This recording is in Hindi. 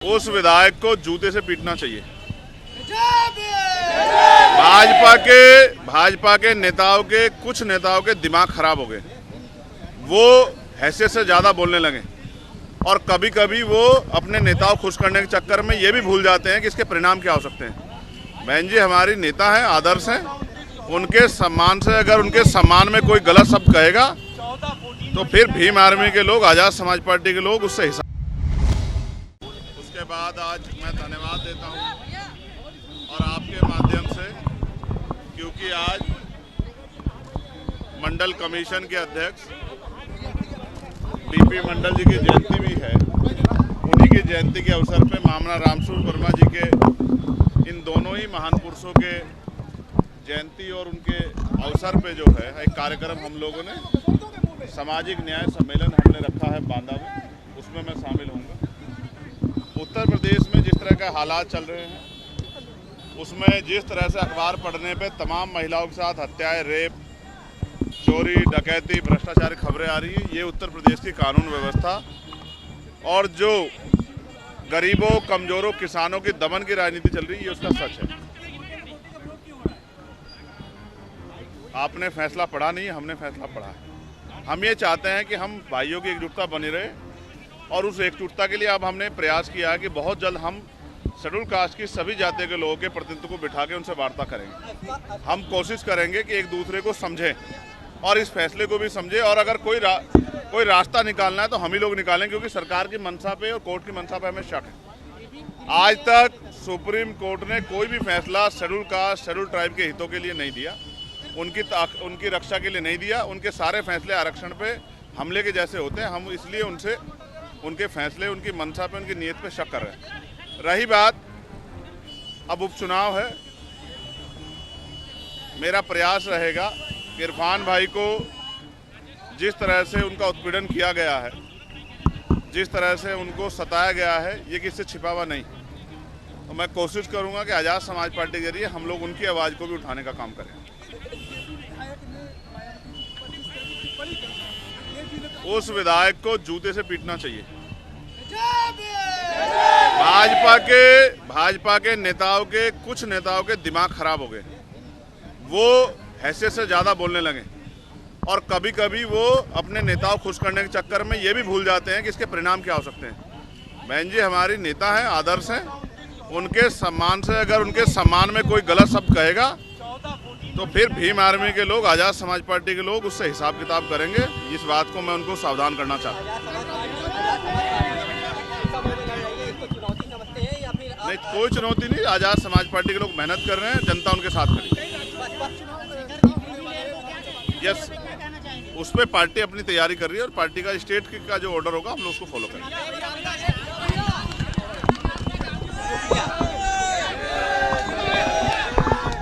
उस विधायक को जूते से पीटना चाहिए। भाजपा के नेताओं के कुछ नेताओं के दिमाग खराब हो गए। वो हैसियत से ज़्यादा बोलने लगे और कभी कभी वो अपने नेताओं खुश करने के चक्कर में ये भी भूल जाते हैं कि इसके परिणाम क्या हो सकते हैं। बहन जी हमारी नेता है, आदर्श हैं, उनके सम्मान से अगर उनके सम्मान में कोई गलत शब्द कहेगा तो फिर भीम आर्मी के लोग, आज़ाद समाज पार्टी के लोग उससे हिसाब। उसके बाद आज मैं धन्यवाद देता हूँ और आपके माध्यम से, क्योंकि आज मंडल कमीशन के अध्यक्ष डीपी मंडल जी की जयंती भी है। उन्हीं की जयंती के अवसर पे मामला रामसूर वर्मा जी के, इन दोनों ही महान पुरुषों के जयंती और उनके अवसर पे जो है एक कार्यक्रम हम लोगों ने सामाजिक न्याय सम्मेलन हमने रखा है बांदा में, उसमें मैं शामिल होऊंगा। उत्तर प्रदेश में जिस तरह के हालात चल रहे हैं उसमें जिस तरह से अखबार पढ़ने पे तमाम महिलाओं के साथ हत्याएं, रेप, चोरी, डकैती, भ्रष्टाचार की खबरें आ रही है, ये उत्तर प्रदेश की कानून व्यवस्था और जो गरीबों, कमजोरों, किसानों की दमन की राजनीति चल रही है, ये उसका सच है। आपने फैसला पढ़ा नहीं, हमने फैसला पढ़ा है। हम ये चाहते हैं कि हम भाइयों की एकजुटता बनी रहे और उस एकजुटता के लिए अब हमने प्रयास किया है कि बहुत जल्द हम शेड्यूल कास्ट की सभी जातियों के लोगों के प्रतिनिधित्व को बिठा के उनसे वार्ता करेंगे। हम कोशिश करेंगे कि एक दूसरे को समझें और इस फैसले को भी समझें, और अगर कोई रास्ता निकालना है तो हम ही लोग निकालें, क्योंकि सरकार की मंशा पे और कोर्ट की मंशा पे हमें शक है। आज तक सुप्रीम कोर्ट ने कोई भी फैसला शेड्यूल कास्ट, शेड्यूल ट्राइब के हितों के लिए नहीं दिया, उनकी रक्षा के लिए नहीं दिया। उनके सारे फैसले आरक्षण पे हमले के जैसे होते हैं। हम इसलिए उनसे उनके फैसले, उनकी मंशा पे, उनकी नीयत पे शक कर रहे हैं। रही बात, अब उपचुनाव है, मेरा प्रयास रहेगा कि इरफान भाई को जिस तरह से उनका उत्पीड़न किया गया है, जिस तरह से उनको सताया गया है, ये किससे छिपा हुआ नहीं। तो मैं कोशिश करूंगा कि आज़ाद समाज पार्टी के जरिए हम लोग उनकी आवाज़ को भी उठाने का काम करें। उस विधायक को जूते से पीटना चाहिए। भाजपा के नेताओं के कुछ नेताओं के दिमाग खराब हो गए। वो हैसियत से ज़्यादा बोलने लगे और कभी कभी वो अपने नेताओं खुश करने के चक्कर में ये भी भूल जाते हैं कि इसके परिणाम क्या हो सकते हैं। बहन जी हमारी नेता है, आदर्श हैं, उनके सम्मान से अगर उनके सम्मान में कोई गलत शब्द कहेगा तो फिर भीम आर्मी के लोग, आज़ाद समाज पार्टी के लोग उससे हिसाब किताब करेंगे। इस बात को मैं उनको सावधान करना चाहता हूँ। नहीं, कोई चुनौती नहीं। आज़ाद समाज पार्टी के लोग मेहनत कर रहे हैं, जनता उनके साथ खड़ी है। यस, उस पर पार्टी अपनी तैयारी कर रही है और पार्टी का स्टेट का जो ऑर्डर होगा हम लोग उसको फॉलो करेंगे।